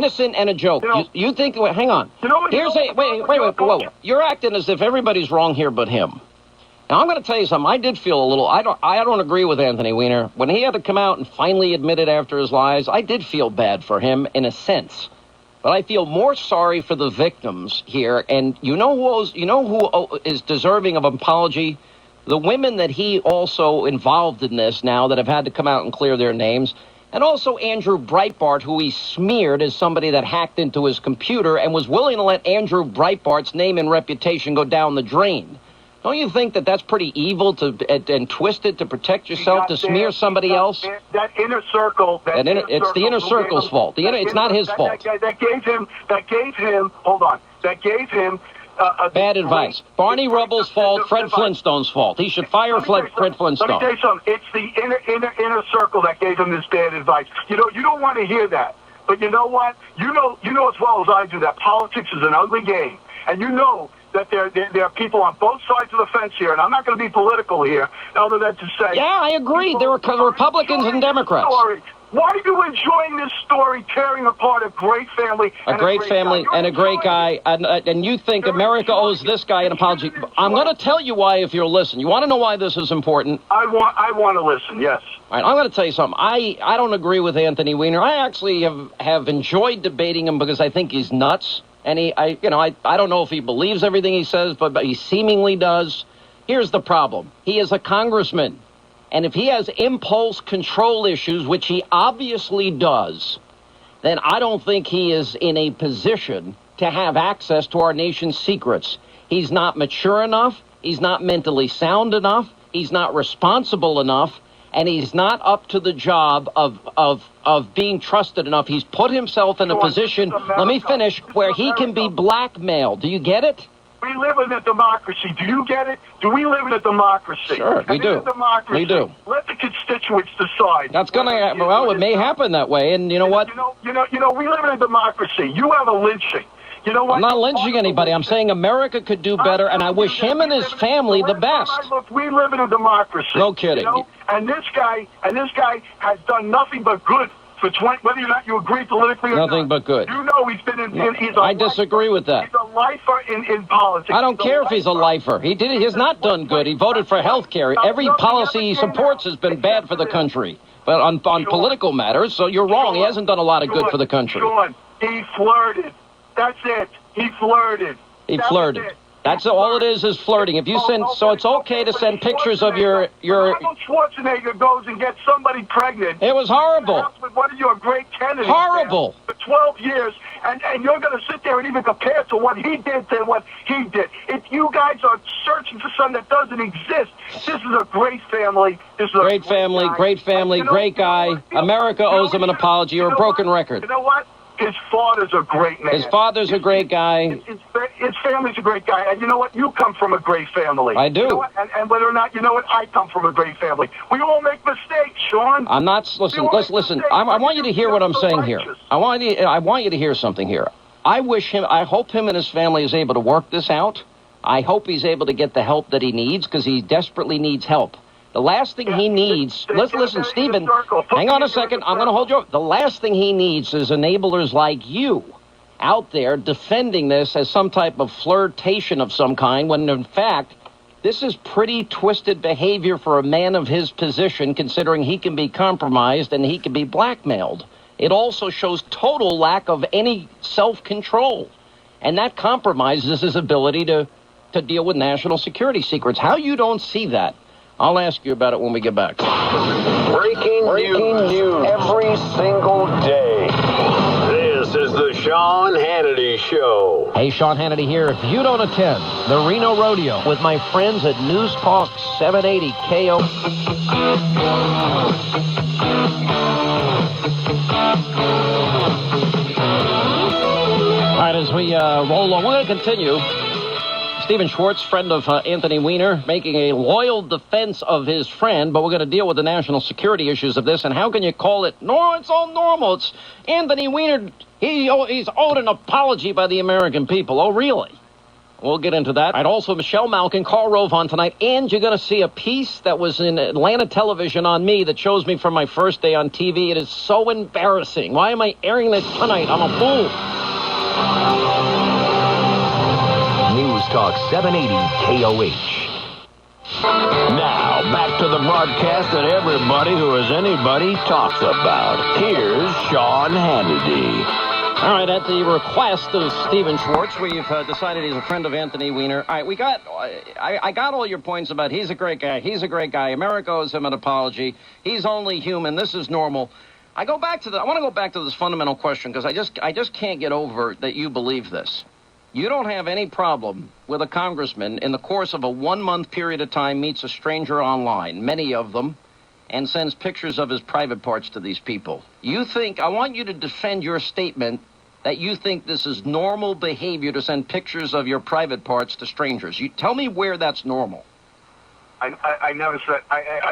innocent and a joke. You think? Wait, hang on. Whoa. You're acting as if everybody's wrong here but him. Now, I'm going to tell you something. I did feel a little... I don't agree with Anthony Weiner. When he had to come out and finally admit it after his lies, I did feel bad for him in a sense. But I feel more sorry for the victims here. And you know who is deserving of an apology? The women that he also involved in this now that have had to come out and clear their names. And also Andrew Breitbart, who he smeared as somebody that hacked into his computer and was willing to let Andrew Breitbart's name and reputation go down the drain. Don't you think that that's pretty evil and twisted to protect yourself, to smear somebody else? That inner circle. It's the inner circle's fault. It's not his fault. That gave him bad advice. Barney Rubble's fault, Fred Flintstone's fault. He should fire Fred Flintstone. Let me tell you something. It's the inner circle that gave him this bad advice. You don't want to hear that. But you know what? You know as well as I do that politics is an ugly game. And you know that there are people on both sides of the fence here, and I'm not going to be political here, other than to say... Yeah, I agree. There are Republicans and Democrats. Why are you enjoying this story, tearing apart a great family? A great family and a great guy, and you think America owes this guy an apology. I'm going to tell you why if you'll listen. You want to know why this is important? I want to listen, yes. All right, I'm going to tell you something. I don't agree with Anthony Weiner. I actually have enjoyed debating him because I think he's nuts. And I don't know if he believes everything he says, but he seemingly does. Here's the problem. He is a congressman. And if he has impulse control issues, which he obviously does, then I don't think he is in a position to have access to our nation's secrets. He's not mature enough. He's not mentally sound enough. He's not responsible enough. And he's not up to the job of being trusted enough. He's put himself in a position, let me finish, where he can be blackmailed. Do you get it? We live in a democracy. Do you get it? Do we live in a democracy? Sure, we do. We do. Let the constituents decide. That's going to, well, it may happen that way. And you know what? We live in a democracy. You have a lynching. You know what? I'm not lynching anybody. I'm saying America could do better, and I wish him and his family the best. Look, we live in a democracy. No kidding. And this guy has done nothing but good for 20. Whether or not you agree politically or not. Nothing but good. You know he's been in. I disagree with that. He's a lifer in politics. I don't care if he's a lifer. He has not done good. He voted for health care. Every policy he supports has been bad for the country. But on political matters, so you're wrong. He hasn't done a lot of good for the country. Sean, he flirted. That's it. He flirted. He flirted. That's all it is flirting. If you send, so it's okay to send pictures of your. Arnold Schwarzenegger goes and gets somebody pregnant. It was horrible. With one of your great candidates. Horrible. For 12 years, and you're going to sit there and even compare to what he did to what he did. If you guys are searching for something that doesn't exist, this is a great family. This is a great family, great guy. America owes him an apology or a broken record. You know what? His father's a great man. His father's a great guy. His family's a great guy. And you know what? You come from a great family. I do. You know and whether or not, you know what? I come from a great family. We all make mistakes, Sean. I'm not... Listen. I want you to hear what I'm saying here. I want you to hear something here. I hope him and his family is able to work this out. I hope he's able to get the help that he needs because he desperately needs help. The last thing he needs, listen, Stephen, hang on a second. I'm going to hold you up. The last thing he needs is enablers like you out there defending this as some type of flirtation of some kind, when in fact, this is pretty twisted behavior for a man of his position, considering he can be compromised and he can be blackmailed. It also shows total lack of any self-control. And that compromises his ability to deal with national security secrets. How you don't see that? I'll ask you about it when we get back. Breaking news every single day. This is the Sean Hannity Show. Hey, Sean Hannity here. If you don't attend the Reno Rodeo with my friends at News Talk 780 KO... All right, as we roll on, we're going to continue. Stephen Schwartz, friend of Anthony Weiner, making a loyal defense of his friend, but we're going to deal with the national security issues of this. And how can you call it? No, it's all normal. It's Anthony Weiner. He's owed an apology by the American people. Oh, really? We'll get into that. And also Michelle Malkin, Carl Rove on tonight. And you're going to see a piece that was in Atlanta television on me that shows me from my first day on TV. It is so embarrassing. Why am I airing this tonight? I'm a fool. News Talk 780 KOH. Now, back to the broadcast that everybody who is anybody talks about. Here's Sean Hannity. All right, at the request of Stephen Schwartz, we've decided he's a friend of Anthony Weiner. All right, I got all your points about he's a great guy, America owes him an apology, he's only human, this is normal. I want to go back to this fundamental question because I just can't get over that you believe this. You don't have any problem with a congressman in the course of a 1-month period of time meets a stranger online, many of them, and sends pictures of his private parts to these people. I want you to defend your statement that you think this is normal behavior to send pictures of your private parts to strangers. You tell me where that's normal. I never said.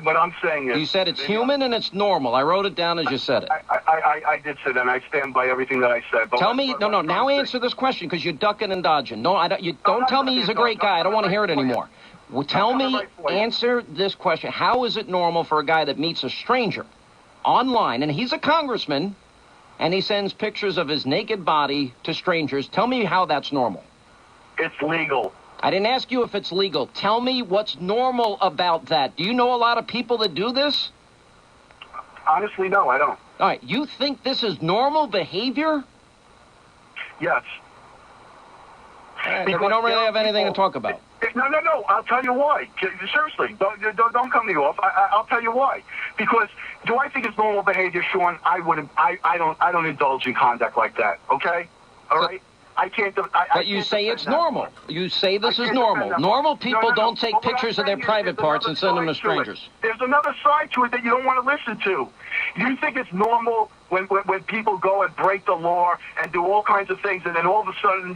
What I'm saying is. You said it's human and it's normal. I wrote it down as you said it. I did say that, and I stand by everything that I said. But tell me, no. Now answer this question because you're ducking and dodging. No, don't tell me he's a great guy. I don't want to hear it anymore. Well, tell me, answer this question. How is it normal for a guy that meets a stranger online, and he's a congressman, and he sends pictures of his naked body to strangers? Tell me how that's normal. It's legal. I didn't ask you if it's legal. Tell me what's normal about that. Do you know a lot of people that do this? Honestly, no, I don't. All right, you think this is normal behavior? Yes. We don't really have anything to talk about. No. I'll tell you why. Seriously, don't cut me off. I'll tell you why. Because do I think it's normal behavior, Sean? I wouldn't. I don't indulge in conduct like that. Okay. All right. I can't. But you say it's normal. You say this is normal. Normal people don't take pictures of their private parts and send them to strangers. There's another side to it that you don't want to listen to. You think it's normal when people go and break the law and do all kinds of things, and then all of a sudden,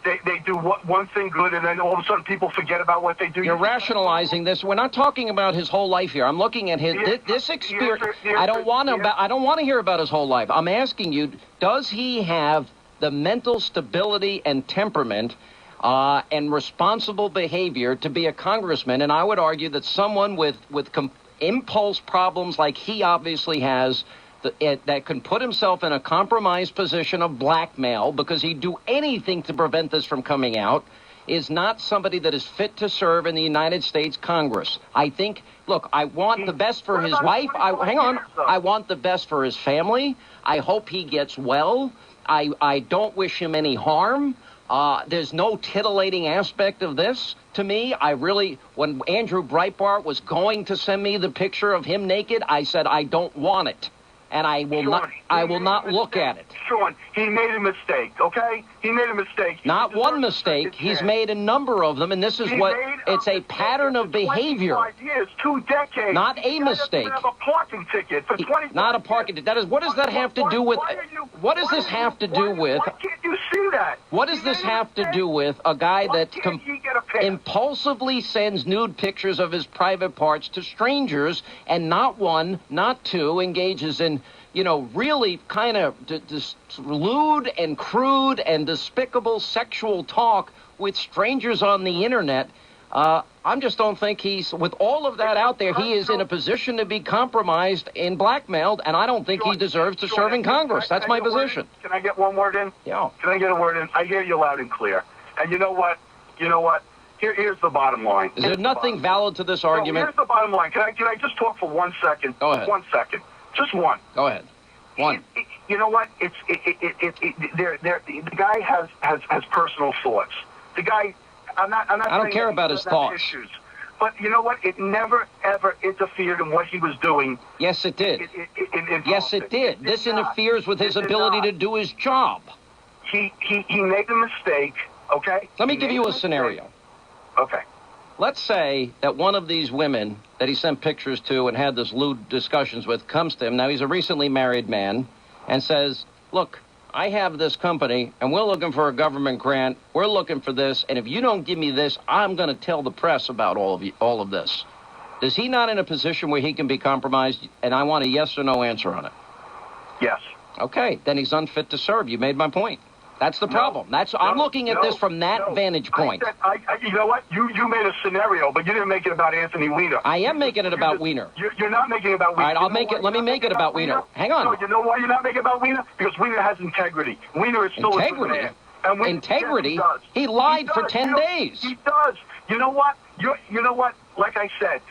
they do one thing good, and then all of a sudden people forget about what they do. You're rationalizing this. We're not talking about his whole life here. I'm looking at this experience. I don't want to hear about his whole life. I'm asking you, does he have the mental stability and temperament and responsible behavior to be a congressman? And I would argue that someone with impulse problems like he obviously has, that can put himself in a compromised position of blackmail because he'd do anything to prevent this from coming out, is not somebody that is fit to serve in the United States Congress. I think, look, I want the best for his wife. I want the best for his family. I hope he gets well. I don't wish him any harm. There's no titillating aspect of this to me. When Andrew Breitbart was going to send me the picture of him naked, I said, I don't want it. And I will not look at it. Sean, he made a mistake, okay? He made a mistake. Not one mistake. He's made a number of them, and this is it's a pattern of behavior. 25 years, 2 decades. Not a mistake. Have a parking ticket for 25 Not a parking ticket. That is, what does that have to do with? What does this have to do with? Why can't you see that? What does this have to do with a guy that impulsively sends nude pictures of his private parts to strangers, and not one, not two, engages in really kind of lewd and crude and despicable sexual talk with strangers on the internet? I just don't think with all of that out there, he is in a position to be compromised and blackmailed, and I don't think he deserves to serve in Congress. That's my position. Can I get one word in? Yeah. Can I get a word in? I hear you loud and clear. And you know what? Here's the bottom line. Is there nothing valid to this argument? Here's the bottom line. Can I just talk for 1 second? Go ahead. 1 second. Just one. Go ahead. One. You know what? The guy has personal thoughts. The guy. I'm not. I don't care about his thoughts. Issues. But you know what? It never ever interfered in what he was doing. Yes, it did. Yes, it did. This interferes with his ability to do his job. He made a mistake. Okay. Let me give you a scenario. Okay. Let's say that one of these women that he sent pictures to and had this lewd discussions with comes to him. Now, he's a recently married man and says, look, I have this company and we're looking for a government grant. We're looking for this. And if you don't give me this, I'm going to tell the press about all of this. Is he not in a position where he can be compromised? And I want a yes or no answer on it. Yes. Okay, then he's unfit to serve. You made my point. That's the problem. I'm looking at this from that vantage point. You know what? You made a scenario, but you didn't make it about Anthony Weiner. I am making it about Weiner. You're not making it about Weiner. All right, I'll make it. Let me make it about Weiner. Hang on. No, you know why you're not making it about Weiner? Because Weiner has integrity. Weiner is still a good man. Integrity? Yes, he lied for 10 days. He does. You know what? You know what? Like I said,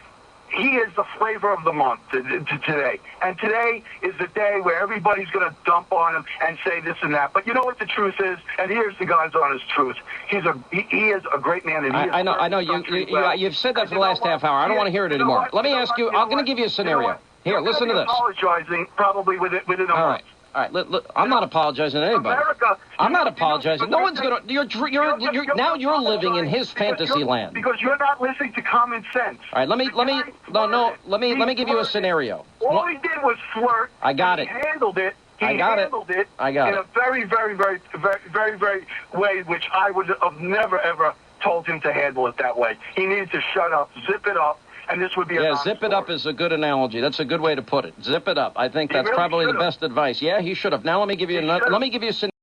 he is the flavor of the month today. And today is the day where everybody's going to dump on him and say this and that. But you know what the truth is? And here's the God's honest truth. He is a great man. And I know. You've said that for the last half hour. I don't want to hear it anymore. Let me ask you. I'm going to give you a scenario. Here, listen to this. Apologizing probably within a month. All right, look, I'm not apologizing to anybody. I'm not apologizing. No one's gonna. Now you're living in his fantasy land. Because you're not listening to common sense. All right, let me give you a scenario. All he did was flirt. I got it. He handled it. I got it. In a very, very, very, very, very, very way which I would have never ever told him to handle it that way. He needed to shut up, zip it up. And this would be zip it up is a good analogy. That's a good way to put it. Zip it up. I think that's probably the best advice. Yeah, he should have. Now let me give you a scenario.